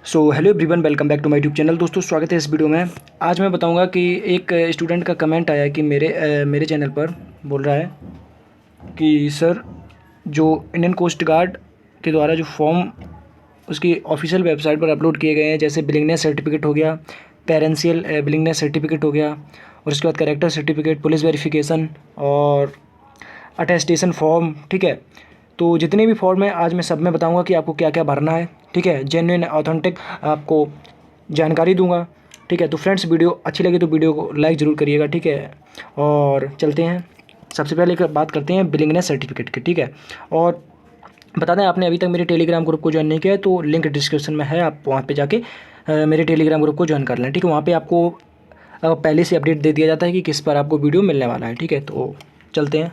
Hello everyone, welcome back to my YouTube channel. दोस्तों, स्वागत है इस वीडियो में। आज मैं बताऊंगा कि एक स्टूडेंट का कमेंट आया कि मेरे चैनल पर बोल रहा है कि सर, जो इंडियन कोस्ट गार्ड के द्वारा जो फॉर्म उसकी ऑफिशियल वेबसाइट पर अपलोड किए गए हैं, जैसे बिलिंगनेस सर्टिफिकेट हो गया, पेरेंशियल बिलिंगनेस सर्टिफिकेट हो गया, और उसके बाद कैरेक्टर सर्टिफिकेट, पुलिस वेरिफिकेशन और अटेस्टेशन फॉर्म, ठीक है। तो जितने भी फॉर्म हैं आज मैं सब में बताऊंगा कि आपको क्या क्या भरना है, ठीक है। जेन्युइन ऑथेंटिक आपको जानकारी दूंगा, ठीक है। तो फ्रेंड्स, वीडियो अच्छी लगी तो वीडियो को लाइक ज़रूर करिएगा, ठीक है। और चलते हैं, सबसे पहले एक बात करते हैं बिलिंगनेस सर्टिफिकेट की, ठीक है। और बता दें, आपने अभी तक मेरे टेलीग्राम ग्रुप को ज्वाइन नहीं किया है तो लिंक डिस्क्रिप्शन में है, आप वहाँ पे जाके मेरे टेलीग्राम ग्रुप को ज्वाइन कर लें, ठीक है। वहाँ पे आपको पहले से अपडेट दे दिया जाता है कि किस पर आपको वीडियो मिलने वाला है, ठीक है। तो चलते हैं,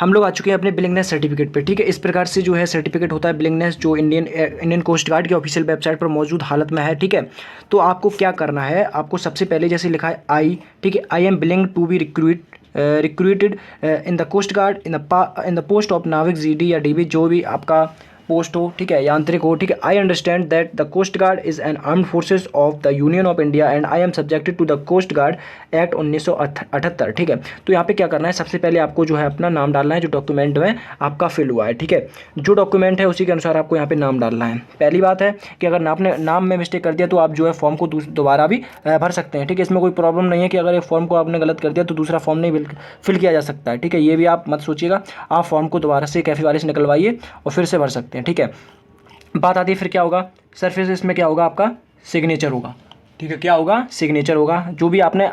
हम लोग आ चुके हैं अपने बिलिंगनेस सर्टिफिकेट पे, ठीक है। इस प्रकार से जो है सर्टिफिकेट होता है बिलिंगनेस, जो इंडियन कोस्ट गार्ड की ऑफिशियल वेबसाइट पर मौजूद हालत में है, ठीक है। तो आपको क्या करना है, आपको सबसे पहले जैसे लिखा है आई, ठीक है, I am willing to be recruited in the coast guard in the post of नाविक जीडी या डीबी, जो भी आपका पोस्ट हो, ठीक है, यांत्रिक हो, ठीक है। I understand that the coast guard is an armed forces of the union of India and I am subjected to the coast guard act 1978, ठीक है। तो यहाँ पे क्या करना है, सबसे पहले आपको जो है अपना नाम डालना है, जो डॉक्यूमेंट में आपका फिल हुआ है, ठीक है। जो डॉक्यूमेंट है उसी के अनुसार आपको यहाँ पे नाम डालना है। पहली बात है कि अगर आपने नाम में मिस्टेक कर दिया तो आप जो है फॉर्म को दोबारा भी भर सकते हैं, ठीक है। इसमें कोई प्रॉब्लम नहीं है कि अगर एक फॉर्म को आपने गलत कर दिया तो दूसरा फॉर्म नहीं फिल किया जा सकता है, ठीक है। ये भी आप मत सोचिएगा, आप फॉर्म को दोबारा से कैफे वाले से निकलवाइए और फिर से भर सकते हैं, ठीक है। बात आती है फिर क्या होगा, सर फिर इसमें क्या होगा, आपका सिग्नेचर होगा, ठीक है। क्या होगा, सिग्नेचर होगा। जो भी आपने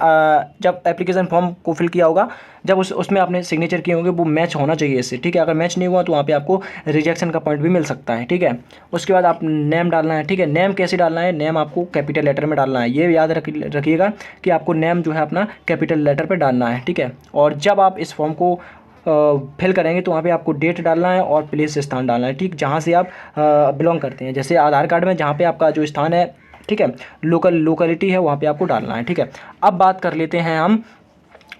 जब एप्लीकेशन फॉर्म को फिल किया होगा, जब उसमें आपने सिग्नेचर किए होंगे वो मैच होना चाहिए इससे, ठीक है। अगर मैच नहीं हुआ तो वहाँ पे आपको रिजेक्शन का पॉइंट भी मिल सकता है, ठीक है। उसके बाद आप नेम डालना है, ठीक है। नेम कैसे डालना है, नेम आपको कैपिटल लेटर में डालना है। ये याद रखिएगा कि आपको नेम जो है अपना कैपिटल लेटर पर डालना है, ठीक है। और जब आप इस फॉर्म को फिल करेंगे तो वहाँ पे आपको डेट डालना है और प्लेस स्थान डालना है, ठीक, जहाँ से आप बिलोंग करते हैं। जैसे आधार कार्ड में जहाँ पे आपका जो स्थान है, ठीक है, लोकेलिटी है, वहाँ पे आपको डालना है, ठीक है। अब बात कर लेते हैं हम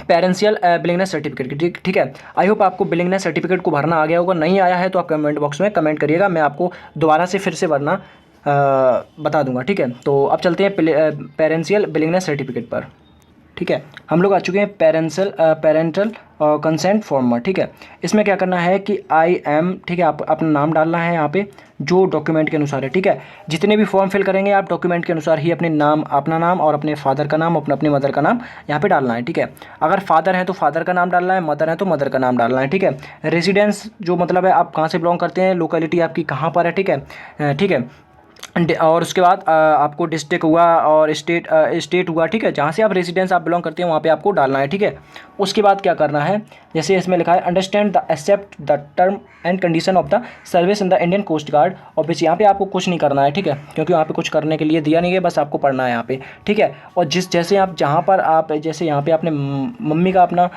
पेरेंशियल बिलिंगनेस सर्टिफिकेट की, ठीक है। आई होप आपको बिलिंगनेस सर्टिफिकेट को भरना आ गया होगा। नहीं आया है तो आप कमेंट बॉक्स में कमेंट करिएगा, मैं आपको दोबारा से फिर से भरना बता दूंगा, ठीक है। तो अब चलते हैं पेरेंशियल बिलिंगनेस सर्टिफिकेट पर, ठीक है। हम लोग आ चुके हैं पेरेंटल कंसेंट फॉर्म, ठीक है। इसमें क्या करना है कि आई एम, ठीक है, आप अपना नाम डालना है यहाँ पे जो डॉक्यूमेंट के अनुसार है, ठीक है। जितने भी फॉर्म फिल करेंगे आप डॉक्यूमेंट के अनुसार ही अपने नाम, अपना नाम और अपने फादर का नाम, अपनी मदर का नाम यहाँ पे डालना है, ठीक है। अगर फादर है तो फादर का नाम डालना है, मदर है तो मदर का नाम डालना है, ठीक है। रेजिडेंस जो मतलब है आप कहाँ से बिलोंग करते हैं, लोकेलिटी आपकी कहाँ पर है, ठीक है, ठीक है। और उसके बाद आपको डिस्ट्रिक्ट हुआ और स्टेट हुआ, ठीक है, जहाँ से आप रेजिडेंस आप बिलोंग करते हैं वहाँ पे आपको डालना है, ठीक है। उसके बाद क्या करना है, जैसे इसमें लिखा है understand the accept the term and condition of the service in the Indian coast guard. और बस यहाँ पे आपको कुछ नहीं करना है, ठीक है, क्योंकि वहाँ पे कुछ करने के लिए दिया नहीं है, बस आपको पढ़ना है यहाँ पे, ठीक है। और जैसे आप जहाँ पर आप जैसे यहाँ पे आपने मम्मी का अपना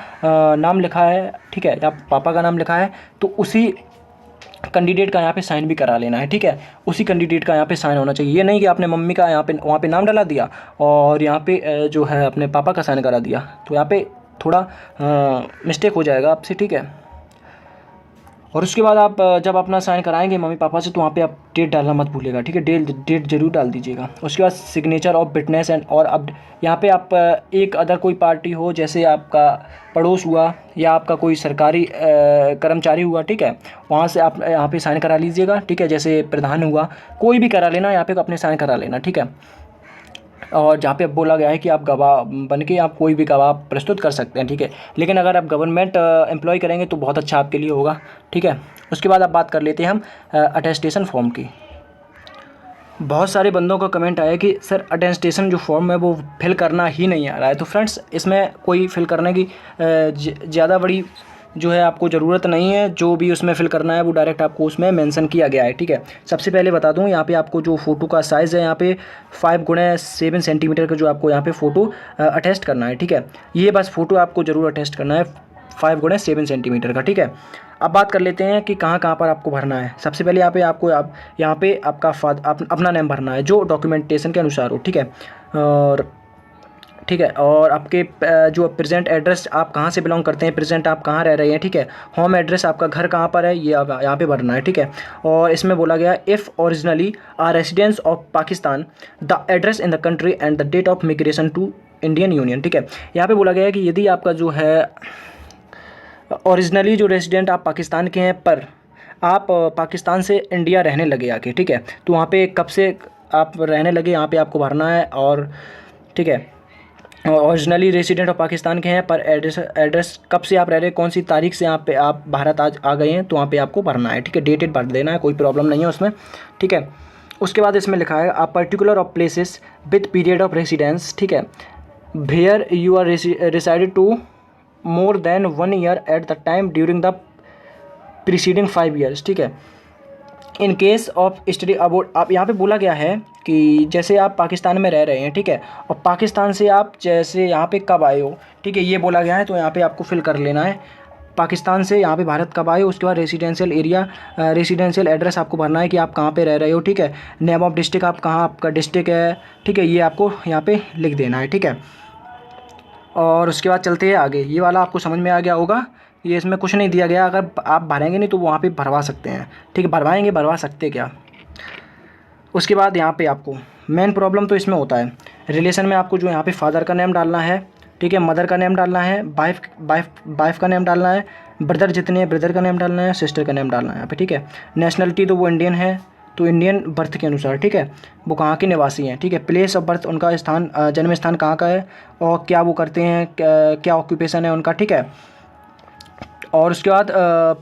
नाम लिखा है, ठीक है, या पापा का नाम लिखा है, तो उसी कैंडिडेट का यहाँ पे साइन भी करा लेना है, ठीक है। उसी कैंडिडेट का यहाँ पे साइन होना चाहिए। ये नहीं कि आपने मम्मी का यहाँ पे वहाँ पे नाम डाला दिया और यहाँ पे जो है अपने पापा का साइन करा दिया, तो यहाँ पे थोड़ा मिस्टेक हो जाएगा आपसे, ठीक है। और उसके बाद आप जब अपना साइन कराएंगे मम्मी पापा से तो वहाँ पे आप डेट डालना मत भूलिएगा, ठीक है। डेट जरूर डाल दीजिएगा। उसके बाद सिग्नेचर ऑफ विटनेस एंड, और अब यहाँ पे आप एक अदर कोई पार्टी हो, जैसे आपका पड़ोस हुआ या आपका कोई सरकारी कर्मचारी हुआ, ठीक है, वहाँ से आप यहाँ पे साइन करा लीजिएगा, ठीक है। जैसे प्रधान हुआ, कोई भी करा लेना, यहाँ पे अपने साइन करा लेना, ठीक है। और जहाँ पे बोला गया है कि आप गवाह बन के आप कोई भी गवाह प्रस्तुत कर सकते हैं, ठीक है। लेकिन अगर आप गवर्नमेंट एम्प्लॉय करेंगे तो बहुत अच्छा आपके लिए होगा, ठीक है। उसके बाद आप बात कर लेते हैं हम अटेस्टेशन फॉर्म की। बहुत सारे बंदों का कमेंट आया कि सर अटेस्टेशन जो फॉर्म है वो फिल करना ही नहीं आ रहा है। तो फ्रेंड्स, इसमें कोई फिल करने की ज़्यादा बड़ी जो है आपको ज़रूरत नहीं है। जो भी उसमें फिल करना है वो डायरेक्ट आपको उसमें मेंशन किया गया है, ठीक है। सबसे पहले बता दूं, यहाँ पे आपको जो फ़ोटो का साइज़ है यहाँ पे 5x7 सेंटीमीटर का जो आपको यहाँ पे फ़ोटो अटेस्ट करना है, ठीक है। ये बस फ़ोटो आपको ज़रूर अटेस्ट करना है 5x7 सेंटीमीटर का, ठीक है। अब बात कर लेते हैं कि कहाँ कहाँ पर आपको भरना है। सबसे पहले यहाँ पे आपका अपना नेम भरना है जो डॉक्यूमेंटेशन के अनुसार हो, ठीक है। और ठीक है, और आपके जो प्रेजेंट एड्रेस आप कहाँ से बिलोंग करते हैं, प्रेजेंट आप कहाँ रह रहे हैं, ठीक है, होम एड्रेस आपका घर कहाँ पर है, ये आप यहाँ पे भरना है, ठीक है। और इसमें बोला गया if originally are residence of Pakistan the address in the country and the date of migration to Indian union, ठीक है। यहाँ पे बोला गया है कि यदि आपका जो है ओरिजिनली जो रेसिडेंट आप पाकिस्तान के हैं पर आप पाकिस्तान से इंडिया रहने लगे आके, ठीक है, तो वहाँ पे कब से आप रहने लगे यहाँ पे आपको भरना है। और ठीक है, ओरिजिनली रेसिडेंट ऑफ पाकिस्तान के हैं पर एड्रेस कब से आप रह रहे हैं, कौन सी तारीख से यहाँ पे आप भारत आज आ गए हैं, तो वहाँ पे आपको भरना है, ठीक है, डेटेड भर देना है, कोई प्रॉब्लम नहीं है उसमें, ठीक है। उसके बाद इसमें लिखा है आप particular of places with period of residence, ठीक है, where you are resided to more than 1 year at the time during the preceding 5 years, ठीक है। In case of study abroad, आप यहाँ पे बोला गया है कि जैसे आप पाकिस्तान में रह रहे हैं, ठीक है, और पाकिस्तान से आप जैसे यहाँ पे कब आए हो, ठीक है, ये बोला गया है, तो यहाँ पे आपको फिल कर लेना है पाकिस्तान से यहाँ पे भारत कब आए। उसके बाद रेसिडेंशियल एरिया, रेसिडेंशियल एड्रेस आपको भरना है कि आप कहाँ पे रह रहे हो, ठीक है। नेम ऑफ डिस्ट्रिक्ट, आप कहाँ आपका डिस्ट्रिक्ट है, ठीक है, ये आपको यहाँ पे लिख देना है, ठीक है। और उसके बाद चलते हैं आगे, ये वाला आपको समझ में आ गया होगा, ये इसमें कुछ नहीं दिया गया, अगर आप भरेंगे नहीं तो वहाँ पे भरवा सकते हैं, ठीक है, भरवाएंगे भरवा सकते क्या। उसके बाद यहाँ पे आपको मेन प्रॉब्लम तो इसमें होता है रिलेशन में, आपको जो यहाँ पे फादर का नेम डालना है, ठीक है, मदर का नेम डालना है, वाइफ का नेम डालना है, ब्रदर जितने हैं ब्रदर का नेम डालना है, सिस्टर का नेम डालना है यहाँ पे, ठीक है। नेशनलिटी तो वो इंडियन है, तो इंडियन बर्थ के अनुसार, ठीक है, वो कहाँ के निवासी हैं, ठीक है। प्लेस ऑफ बर्थ, उनका स्थान, जन्म स्थान कहाँ का है, और क्या वो करते हैं, क्या ऑक्यूपेशन है उनका, ठीक है। और उसके बाद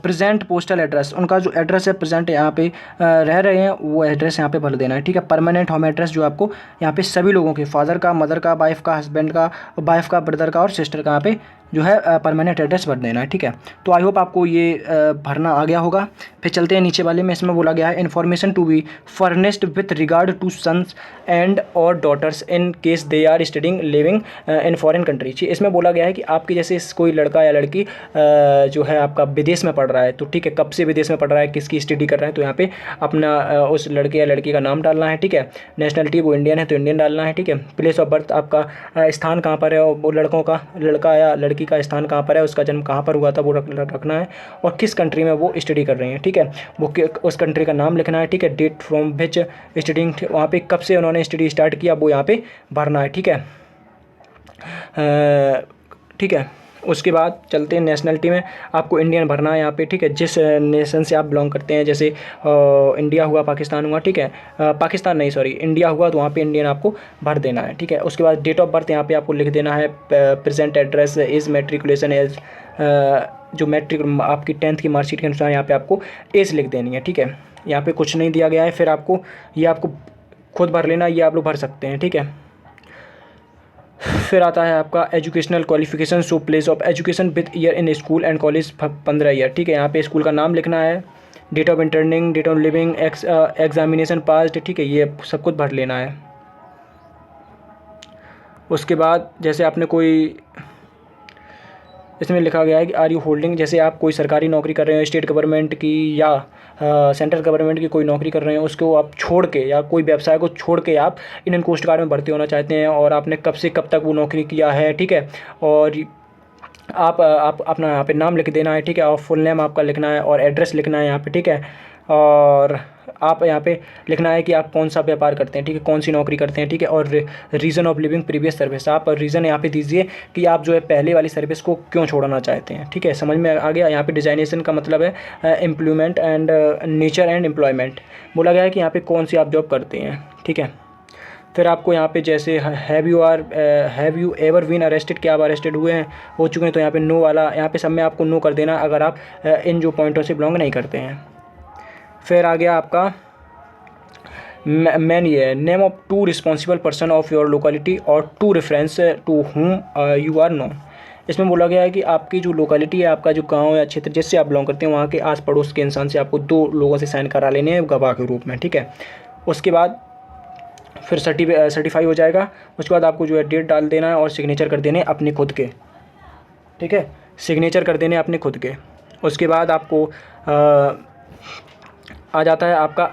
प्रेजेंट पोस्टल एड्रेस, उनका जो एड्रेस है प्रेजेंट यहाँ पे रह रहे हैं वो एड्रेस यहाँ पे भर देना है, ठीक है। परमानेंट होम एड्रेस जो आपको यहाँ पे सभी लोगों के, फादर का, मदर का, वाइफ का, हस्बैंड का, वाइफ का, ब्रदर का और सिस्टर का यहाँ पे जो है परमानेंट एड्रेस भर देना है, ठीक है। तो आई होप आपको ये भरना आ गया होगा। फिर चलते हैं नीचे वाले में, इसमें बोला गया है information to be furnished with regard to sons and और daughters in case they are studying living in foreign country. इसमें बोला गया है कि आपके जैसे कोई लड़का या लड़की जो है आपका विदेश में पढ़ रहा है, तो ठीक है, कब से विदेश में पढ़ रहा है, किसकी स्टडी कर रहा है, तो यहाँ पे अपना उस लड़के या लड़की का नाम डालना है, ठीक है। नेशनलिटी वो इंडियन है तो इंडियन डालना है, ठीक है। प्लेस ऑफ बर्थ आपका स्थान कहाँ पर है, और वो लड़कों का, लड़का या लड़की का स्थान कहाँ पर है, उसका जन्म कहाँ पर हुआ था वो रखना है, और किस कंट्री में वो स्टडी कर रहे हैं, ठीक है, वो उस कंट्री का नाम लिखना है, ठीक है। डेट फ्रॉम विच स्टडिंग, वहाँ पे कब से उन्होंने स्टडी स्टार्ट किया वो यहाँ पे भरना है, ठीक है, ठीक है। उसके बाद चलते हैं नेशनलिटी में, आपको इंडियन भरना है यहाँ पे, ठीक है, जिस नेशन से आप बिलोंग करते हैं, जैसे इंडिया हुआ, पाकिस्तान हुआ, ठीक है, पाकिस्तान नहीं सॉरी इंडिया हुआ, तो वहाँ पे इंडियन आपको भर देना है, ठीक है। उसके बाद डेट ऑफ बर्थ यहाँ पे आपको लिख देना है, present address is matriculation age, जो मैट्रिक आपकी 10th की मार्कशीट के अनुसार यहाँ पे आपको एज लिख देनी है, ठीक है। यहाँ पे कुछ नहीं दिया गया है, फिर आपको ये आपको खुद भर लेना, ये आप लोग भर सकते हैं, ठीक है। फिर आता है आपका educational qualification, so place of education with year in school and college 15 year, ठीक है। यहाँ पे स्कूल का नाम लिखना है, date of entering, date of leaving, examination passed, ठीक है, ये सब कुछ भर लेना है। उसके बाद जैसे आपने कोई, इसमें लिखा गया है कि आर यू होल्डिंग, जैसे आप कोई सरकारी नौकरी कर रहे हो स्टेट गवर्नमेंट की या सेंट्रल गवर्नमेंट की कोई नौकरी कर रहे हैं, उसको आप छोड़ के या कोई व्यवसाय को छोड़ के आप इंडियन कोस्ट गार्ड में भर्ती होना चाहते हैं, और आपने कब से कब तक वो नौकरी किया है, ठीक है। और आप अपना यहाँ पे नाम लिख देना है, ठीक है, और फुल नेम आपका लिखना है, और एड्रेस लिखना है यहाँ पे, ठीक है। और आप यहाँ पे लिखना है कि आप कौन सा व्यापार करते हैं, ठीक है, कौन सी नौकरी करते हैं, ठीक है। और reason of living previous service, आप रीज़न यहाँ पे दीजिए कि आप जो है पहले वाली सर्विस को क्यों छोड़ना चाहते हैं, ठीक है, समझ में आ गया। यहाँ पे डिजाइनेशन का मतलब है employment and nature and employment, बोला गया है कि यहाँ पे कौन सी आप जॉब करते हैं, ठीक है। फिर आपको यहाँ पे जैसे have you ever been arrested, क्या आप अरेस्टेड हुए हैं, हो चुके हैं, तो यहाँ पे नो वाला, यहाँ पे सब में आपको नो कर देना अगर आप इन जो पॉइंटों से बिलोंग नहीं करते हैं। फिर आ गया आपका मैन, ये है name of two responsible person of your locality और two reference to whom you are known. इसमें बोला गया है कि आपकी जो लोकेलिटी है, आपका जो गांव या क्षेत्र जिससे आप बिलोंग करते हैं, वहाँ के आस पड़ोस के इंसान से आपको 2 लोगों से साइन करा लेने हैं गवाह के रूप में, ठीक है। उसके बाद फिर सर्टिफाई हो जाएगा। उसके बाद आपको जो है डेट डाल देना है और सिग्नेचर कर देने अपने खुद के, ठीक है, सिग्नेचर कर देने अपने खुद के। उसके बाद आपको आ जाता है आपका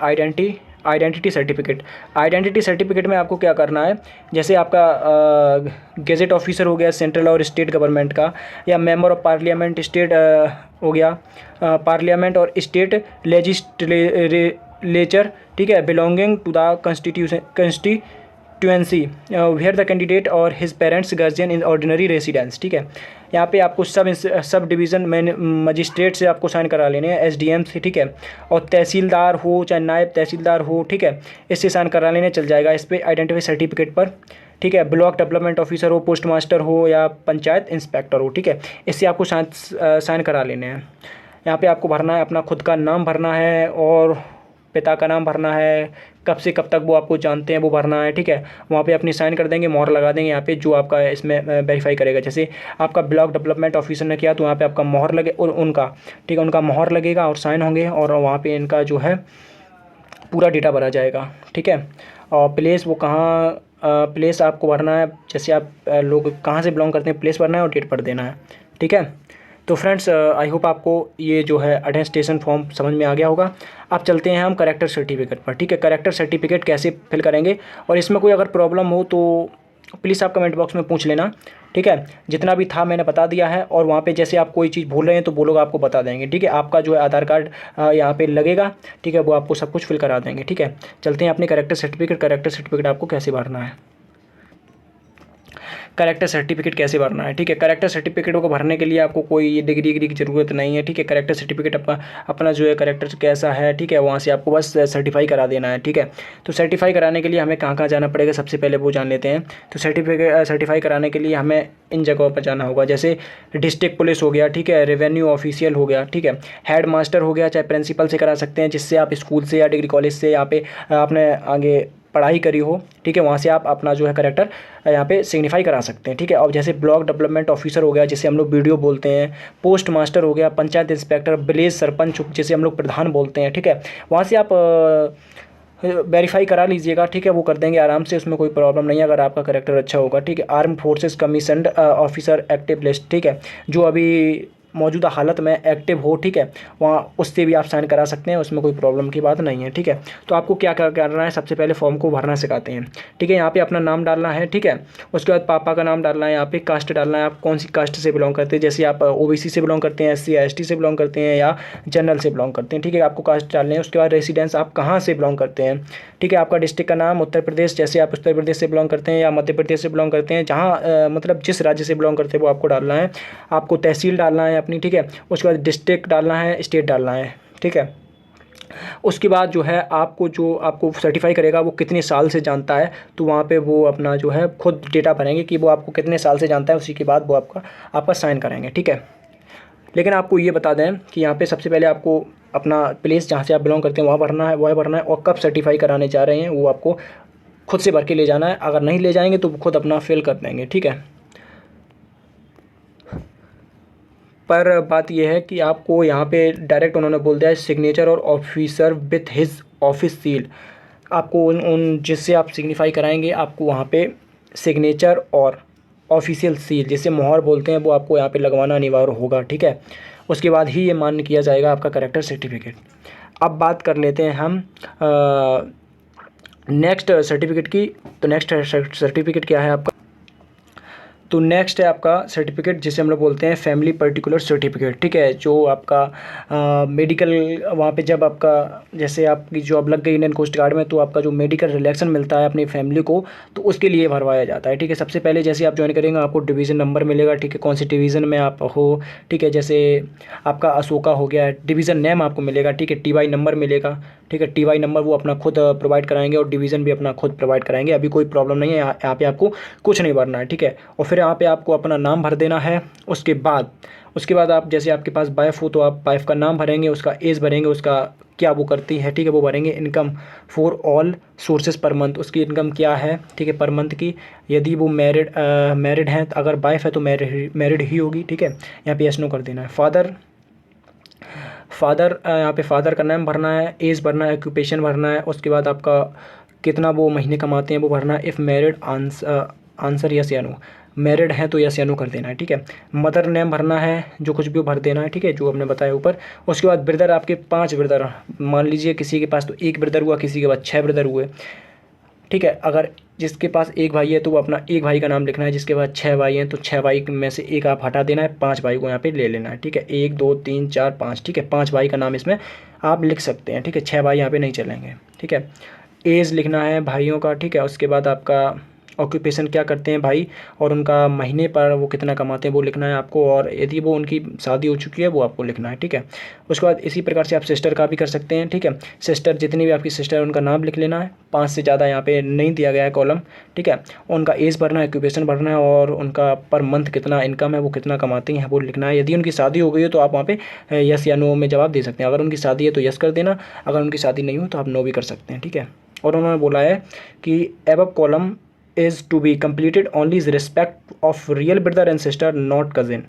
आइडेंटिटी सर्टिफिकेट। आइडेंटिटी सर्टिफिकेट में आपको क्या करना है, जैसे आपका गेजेट ऑफिसर हो गया सेंट्रल और स्टेट गवर्नमेंट का, या मेंबर ऑफ पार्लियामेंट स्टेट हो गया, पार्लियामेंट और स्टेट लेजिस्लेचर, ठीक है, belonging to the constituency where the candidate और his parents guardian in ordinary residence, ठीक है। यहाँ पे आपको सब डिवीज़न मजिस्ट्रेट से आपको साइन करा लेने हैं, एसडीएम से, ठीक है, और तहसीलदार हो चाहे नायब तहसीलदार हो, ठीक है, इससे साइन करा लेने चल जाएगा इस पर आइडेंटिटी सर्टिफिकेट पर, ठीक है। ब्लॉक डेवलपमेंट ऑफिसर हो, पोस्ट मास्टर हो या पंचायत इंस्पेक्टर हो, ठीक है, इससे आपको साइन करा लेने हैं। यहाँ पे आपको भरना है अपना खुद का नाम भरना है और पिता का नाम भरना है, कब से कब तक वो आपको जानते हैं वो भरना है, ठीक है। वहाँ पे अपनी साइन कर देंगे, मोहर लगा देंगे यहाँ पे जो आपका इसमें वेरीफाई करेगा। जैसे आपका ब्लॉक डेवलपमेंट ऑफिसर ने किया तो वहाँ पे आपका मोहर लगे और उनका, ठीक है, उनका मोहर लगेगा और साइन होंगे और वहाँ पे इनका जो है पूरा डेटा भरा जाएगा, ठीक है। और प्लेस वो कहाँ, प्लेस आपको भरना है, जैसे आप लोग कहाँ से बिलोंग करते हैं प्लेस भरना है और डेट भर देना है, ठीक है। तो फ्रेंड्स आई होप आपको ये जो है अटेस्टेशन फॉर्म समझ में आ गया होगा। अब चलते हैं हम करेक्टर सर्टिफिकेट पर, ठीक है। करेक्टर सर्टिफिकेट कैसे फिल करेंगे, और इसमें कोई अगर प्रॉब्लम हो तो प्लीज़ आप कमेंट बॉक्स में पूछ लेना, ठीक है। जितना भी था मैंने बता दिया है, और वहाँ पे जैसे आप कोई चीज़ भूल रहे हैं तो वो लोग आपको बता देंगे, ठीक है। आपका जो है आधार कार्ड यहाँ पे लगेगा, ठीक है, वो आपको सब कुछ फिल करा देंगे, ठीक है। चलते हैं अपने करेक्टर सर्टिफिकेट। करेक्टर सर्टिफिकेट आपको कैसे भरना है, करेक्टर सर्टिफिकेट कैसे भरना है, ठीक है। करेक्टर सर्टिफिकेट को भरने के लिए आपको कोई डिग्री की ज़रूरत नहीं है, ठीक है। करेक्टर सर्टिफिकेट अपना जो है करेक्टर कैसा है, ठीक है, वहाँ से आपको बस सर्टिफाई करा देना है, ठीक है। तो सर्टिफाई कराने के लिए हमें कहाँ कहाँ जाना पड़ेगा, सबसे पहले वो जान लेते हैं। तो सर्टिफाई कराने के लिए हमें इन जगहों पर जाना होगा, जैसे डिस्ट्रिक्ट पुलिस हो गया, ठीक है, रेवेन्यू ऑफिशियल हो गया, ठीक है, हेड मास्टर हो गया, चाहे प्रिंसिपल से करा सकते हैं, जिससे आप स्कूल से या डिग्री कॉलेज से यहाँ पे आपने आगे पढ़ाई करी हो, ठीक है, वहाँ से आप अपना जो है करेक्टर यहाँ पे सिग्निफाई करा सकते हैं, ठीक है। और जैसे ब्लॉक डेवलपमेंट ऑफिसर हो गया, जिसे हम लोग बीडीओ बोलते हैं, पोस्ट मास्टर हो गया, पंचायत इंस्पेक्टर, विलेज सरपंच जिसे हम लोग प्रधान बोलते हैं, ठीक है, वहाँ से आप वेरीफाई करा लीजिएगा, ठीक है, वो कर देंगे आराम से, उसमें कोई प्रॉब्लम नहीं है अगर आपका करेक्टर अच्छा होगा, ठीक है। Arm forces commissioned officer active list, ठीक है, जो अभी मौजूदा हालत में एक्टिव हो, ठीक है, वहाँ उससे भी आप साइन करा सकते हैं, उसमें कोई प्रॉब्लम की बात नहीं है, ठीक है। तो आपको क्या क्या करना है, सबसे पहले फॉर्म को भरना सिखाते हैं, ठीक है। यहाँ पे अपना नाम डालना है, ठीक है, उसके बाद पापा का नाम डालना है, यहाँ पे कास्ट डालना है, आप कौन सी कास्ट से बिलोंग करते हैं, जैसे आप ओबीसी से बिलोंग करते हैं, एससी एसटी से बिलोंग करते हैं या जनरल से बिलोंग करते हैं, ठीक है, आपको कास्ट डालने हैं। उसके बाद रेसिडेंस आप कहाँ से बिलोंग करते हैं, ठीक है, आपका डिस्ट्रिक्ट का नाम, उत्तर प्रदेश, जैसे आप उत्तर प्रदेश से बिलोंग करते हैं या मध्य प्रदेश से बिलोंग करते हैं, जहाँ मतलब जिस राज्य से बिलोंग करते हैं वो आपको डालना है। आपको तहसील डालना है अपनी, ठीक है, उसके बाद डिस्ट्रिक्ट डालना है, स्टेट डालना है, ठीक है। उसके बाद जो है आपको सर्टिफाई करेगा वो कितने साल से जानता है, तो वहाँ पे वो अपना जो है खुद डेटा भरेंगे कि वो आपको कितने साल से जानता है, उसी के बाद वो आपका साइन करेंगे, ठीक है। लेकिन आपको ये बता दें कि यहाँ पे सबसे पहले आपको अपना प्लेस जहाँ से आप बिलोंग करते हैं वहाँ भरना है, और कब सर्टिफाई कराने जा रहे हैं वो आपको खुद से भर के ले जाना है। अगर नहीं ले जाएंगे तो खुद अपना फिल कर देंगे, ठीक है। पर बात यह है कि आपको यहाँ पे डायरेक्ट उन्होंने बोल दिया है सिग्नेचर और officer with his office seal. आपको उन जिससे आप सिग्निफाई कराएंगे आपको वहाँ पे सिग्नेचर और ऑफिशियल सील जिसे मोहर बोलते हैं वो आपको यहाँ पे लगवाना अनिवार्य होगा, ठीक है। उसके बाद ही ये मान्य किया जाएगा आपका करेक्टर सर्टिफिकेट। अब बात कर लेते हैं हम नेक्स्ट सर्टिफिकेट की। तो नेक्स्ट सर्टिफिकेट क्या है आपका, तो नेक्स्ट है आपका सर्टिफिकेट जिसे हम लोग बोलते हैं फैमिली पर्टिकुलर सर्टिफिकेट, ठीक है। जो आपका मेडिकल वहाँ पे जब आपका जैसे आपकी जॉब लग गई इंडियन कोस्ट गार्ड में तो आपका जो मेडिकल रिलेक्शन मिलता है अपनी फैमिली को, तो उसके लिए भरवाया जाता है, ठीक है। सबसे पहले जैसे आप ज्वाइन करेंगे आपको डिवीज़न नंबर मिलेगा, ठीक है, कौन सी डिवीज़न में आप हो, ठीक है। जैसे आपका अशोका हो गया, डिवीज़न नेम आपको मिलेगा, ठीक है, TY नंबर मिलेगा, ठीक है। TY नंबर वो अपना खुद प्रोवाइड कराएंगे और डिवीज़न भी अपना खुद प्रोवाइड कराएंगे, अभी कोई प्रॉब्लम नहीं है, यहाँ पे आपको कुछ नहीं भरना है, ठीक है। और फिर यहाँ पे आपको अपना नाम भर देना है। उसके बाद आप जैसे आपके पास वाइफ हो तो आप वाइफ का नाम भरेंगे, उसका एज भरेंगे, उसका क्या वो करती है, ठीक है, वो भरेंगे। Income for all sources per month, उसकी इनकम क्या है, ठीक है, पर मंथ की। यदि वो मैरिड हैं, अगर वाइफ है तो मैरिड ही होगी, ठीक है। यहाँ पे यस नो कर देना है। फादर यहाँ पे फादर का नाम भरना है, एज भरना है, ऑक्यूपेशन भरना है। उसके बाद आपका कितना वो महीने कमाते हैं वो भरना है। इफ़ मैरिड आंसर यस या नो। मैरिड है तो यस या नो कर देना है, ठीक है। मदर नेम भरना है, जो कुछ भी वो भर देना है, ठीक है, जो हमने बताया ऊपर। उसके बाद ब्रदर, आपके 5 ब्रदर, मान लीजिए किसी के पास तो 1 ब्रदर हुआ, किसी के पास 6 ब्रदर हुए, ठीक है। अगर जिसके पास 1 भाई है तो वो अपना 1 भाई का नाम लिखना है, जिसके पास 6 भाई हैं तो 6 भाई में से 1 आप हटा देना है, 5 भाई को यहाँ पे ले लेना है, ठीक है। 1 2 3 4 5, ठीक है, 5 भाई का नाम इसमें आप लिख सकते हैं, ठीक है। 6 भाई यहाँ पे नहीं चलेंगे, ठीक है। एज लिखना है भाइयों का, ठीक है। उसके बाद आपका ऑक्यूपेशन क्या करते हैं भाई, और उनका महीने पर वो कितना कमाते हैं वो लिखना है आपको, और यदि वो उनकी शादी हो चुकी है वो आपको लिखना है, ठीक है। उसके बाद इसी प्रकार से आप सिस्टर का भी कर सकते हैं, ठीक है। सिस्टर, जितनी भी आपकी सिस्टर है उनका नाम लिख लेना है, 5 से ज़्यादा यहाँ पे नहीं दिया गया है कॉलम, ठीक है। उनका एज भरना है, ऑक्यूपेशन भरना है, और उनका पर मंथ कितना इनकम है, वो कितना कमाती हैं वो लिखना है। यदि उनकी शादी हो गई है तो आप वहाँ पे यस या नो में जवाब दे सकते हैं। अगर उनकी शादी है तो यस कर देना, अगर उनकी शादी नहीं हो तो आप नो भी कर सकते हैं, ठीक है। और उन्होंने बोला है कि above column is to be completed only is respect of real brother and sister not cousin.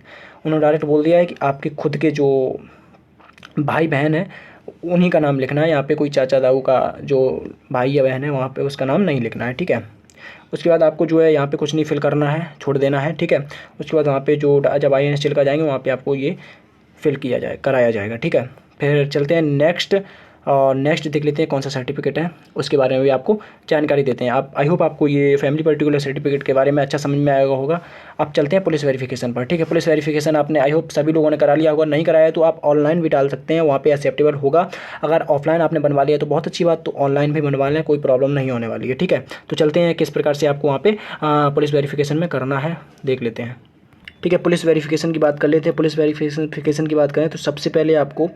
उन्होंने डायरेक्ट बोल दिया है कि आपके खुद के जो भाई बहन है उन्हीं का नाम लिखना है, यहाँ पे कोई चाचा ताऊ का जो भाई या बहन है वहाँ पे उसका नाम नहीं लिखना है, ठीक है। उसके बाद आपको जो है यहाँ पे कुछ नहीं फिल करना है, छोड़ देना है, ठीक है। उसके बाद वहाँ पे जो जब INSTL का जाएंगे वहाँ पे आपको ये फिल किया जाए कराया जाएगा, ठीक है। फिर चलते हैं नेक्स्ट, और नेक्स्ट देख लेते हैं कौन सा सर्टिफिकेट है, उसके बारे में भी आपको जानकारी देते हैं। आप आई होप आपको ये फैमिली पर्टिकुलर सर्टिफिकेट के बारे में अच्छा समझ में आएगा होगा। अब चलते हैं पुलिस वेरिफिकेशन पर, ठीक है। पुलिस वेरिफिकेशन आपने आई होप सभी लोगों ने करा लिया होगा, नहीं कराया है तो आप ऑनलाइन भी डाल सकते हैं, वहाँ पे एक्सेप्टेबल होगा। अगर ऑफलाइन आपने बनवा लिया तो बहुत अच्छी बात, तो ऑनलाइन भी बनवा लें, कोई प्रॉब्लम नहीं होने वाली है, ठीक है। तो चलते हैं किस प्रकार से आपको वहाँ पे पुलिस वेरिफिकेशन में करना है देख लेते हैं, ठीक है। पुलिस वेरिफिकेशन की बात कर लेते हैं। पुलिस वेरिफिकेशन की बात करें तो सबसे पहले आपको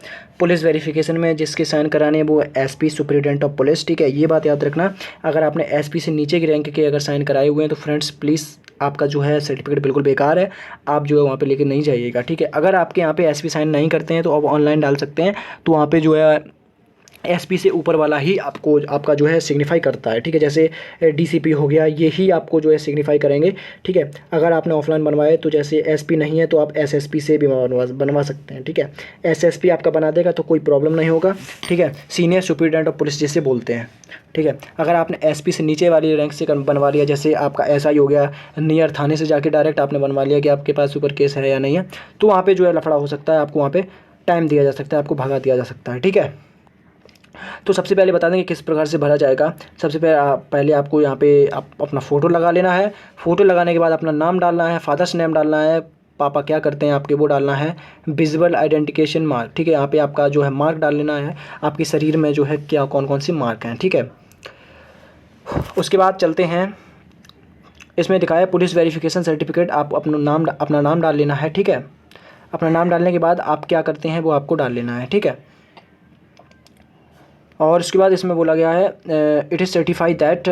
पुलिस वेरिफिकेशन में जिसके साइन कराने हैं वो SP सुपरिटेंडेंट ऑफ पुलिस, ठीक है। ये बात याद रखना, अगर आपने SP से नीचे की रैंक के अगर साइन कराए हुए हैं तो फ्रेंड्स प्लीज़ आपका जो है सर्टिफिकेट बिल्कुल बेकार है, आप जो है वहाँ पे लेके नहीं जाइएगा, ठीक है। अगर आपके यहाँ पे SP साइन नहीं करते हैं तो आप ऑनलाइन डाल सकते हैं, तो वहाँ पे जो है SP से ऊपर वाला ही आपको आपका जो है सिग्निफाई करता है, ठीक है। जैसे DCP हो गया, ये ही आपको जो है सिग्निफाई करेंगे, ठीक है। अगर आपने ऑफलाइन बनवाए तो जैसे SP नहीं है तो आप SSP से भी बनवा सकते हैं, ठीक है। SSP आपका बना देगा तो कोई प्रॉब्लम नहीं होगा, ठीक है। सीनियर सुपरिटेंडेंट ऑफ पुलिस जिसे बोलते हैं, ठीक है। अगर आपने SP से नीचे वाली रैंक से बनवा लिया, जैसे आपका SI हो गया, नियर थाने से जाके डायरेक्ट आपने बनवा लिया कि आपके पास सुपर केस है या नहीं है, तो वहाँ पर जो है लफड़ा हो सकता है, आपको वहाँ पर टाइम दिया जा सकता है, आपको भगा दिया जा सकता है, ठीक है। तो सबसे पहले बता दें कि किस प्रकार से भरा जाएगा। सबसे पहले आपको यहाँ पे अपना फ़ोटो लगा लेना है। फ़ोटो लगाने के बाद अपना नाम डालना है, फादर्स नेम डालना है, पापा क्या करते हैं आपके वो डालना है, विजुअल आइडेंटिफिकेशन मार्क, ठीक है। यहाँ पे आपका जो है मार्क डाल लेना है, आपके शरीर में जो है क्या कौन कौन से मार्क हैं, ठीक है। उसके बाद चलते हैं, इसमें दिखाया है पुलिस वेरिफिकेशन सर्टिफिकेट, आप अपना नाम डाल लेना है, ठीक है। अपना नाम डालने के बाद आप क्या करते हैं वो आपको डाल लेना है, ठीक है। और उसके बाद इसमें बोला गया है इट इज़ सर्टिफाइड दैट,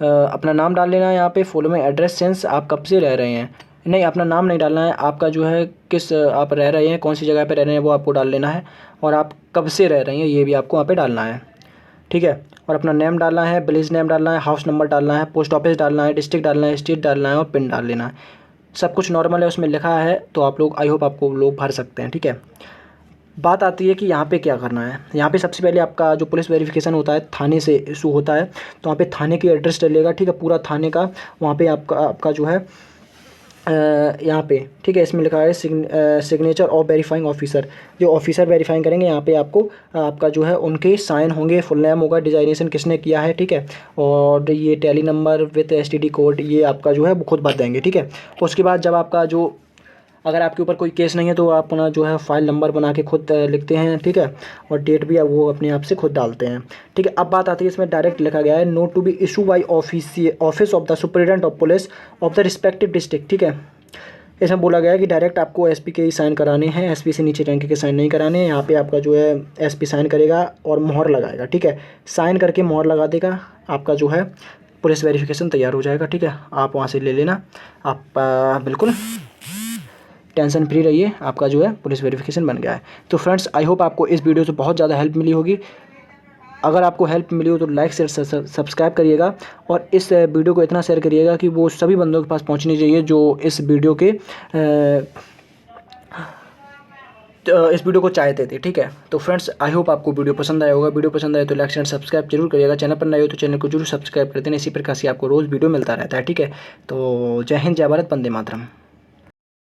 अपना नाम डाल लेना है यहाँ पे, फॉलो में एड्रेस सेंस आप कब से रह रहे हैं, नहीं अपना नाम नहीं डालना है, आपका जो है किस आप रह रहे हैं, कौन सी जगह पे रह रहे हैं वो आपको डाल लेना है, और आप कब से रह रहे हैं ये भी आपको वहाँ पे डालना है, ठीक है। और अपना नेम डालना है, विलेज नेम डालना है, हाउस नंबर डालना है, पोस्ट ऑफिस डालना है, डिस्ट्रिक्ट डालना है, स्टेट डालना है, और पिन डाल लेना है। सब कुछ नॉर्मल है उसमें लिखा है, तो आप लोग आई होप आपको लोग भर सकते हैं, ठीक है। बात आती है कि यहाँ पे क्या करना है। यहाँ पे सबसे पहले आपका जो पुलिस वेरिफिकेशन होता है थाने से इशू होता है, तो वहाँ पे थाने की एड्रेस डलेगा, ठीक है, पूरा थाने का। वहाँ पे आपका जो है यहाँ पे, ठीक है, इसमें लिखा है सिग्नेचर ऑफ वेरीफाइंग ऑफिसर, जो ऑफिसर वेरीफाइंग करेंगे यहाँ पे आपको आपका जो है उनके साइन होंगे, फुल नेम होगा, डिजाइनेशन किसने किया है, ठीक है, और ये tally number with STD code ये आपका जो है वो खुद भर देंगे, ठीक है। उसके बाद जब आपका जो अगर आपके ऊपर कोई केस नहीं है तो आप अपना जो है फाइल नंबर बना के खुद लिखते हैं, ठीक है, और डेट भी वो अपने आप से खुद डालते हैं, ठीक है। अब बात आती है, इसमें डायरेक्ट लिखा गया है note to be issue by office of the superintendent of police of the respective district, ठीक है। इसमें बोला गया है कि डायरेक्ट आपको SP के ही साइन कराने हैं, SP से नीचे रैंक के साइन नहीं कराने हैं। यहाँ पे आपका जो है SP साइन करेगा और मोहर लगाएगा, ठीक है, साइन करके मोहर लगा देगा, आपका जो है पुलिस वेरिफिकेशन तैयार हो जाएगा, ठीक है। आप वहाँ से ले लेना, आप बिल्कुल टेंशन फ्री रहिए, आपका जो है पुलिस वेरिफिकेशन बन गया है। तो फ्रेंड्स आई होप आपको इस वीडियो से बहुत ज़्यादा हेल्प मिली होगी। अगर आपको हेल्प मिली हो तो लाइक शेयर सब्सक्राइब करिएगा, और इस वीडियो को इतना शेयर करिएगा कि वो सभी बंदों के पास पहुंचनी चाहिए जो इस वीडियो के इस वीडियो को चाहते थे। ठीक है, तो फ्रेंड्स आई होप आपको वीडियो पसंद आया होगा। वीडियो पसंद आए तो लाइक एंड सब्सक्राइब जरूर करिएगा। चैनल पर नए हो तो चैनल को जरूर सब्सक्राइब कर देना। इसी प्रकार से आपको रोज़ वीडियो मिलता रहता है। ठीक है, तो जय हिंद, जय भारत, वंदे मातरम।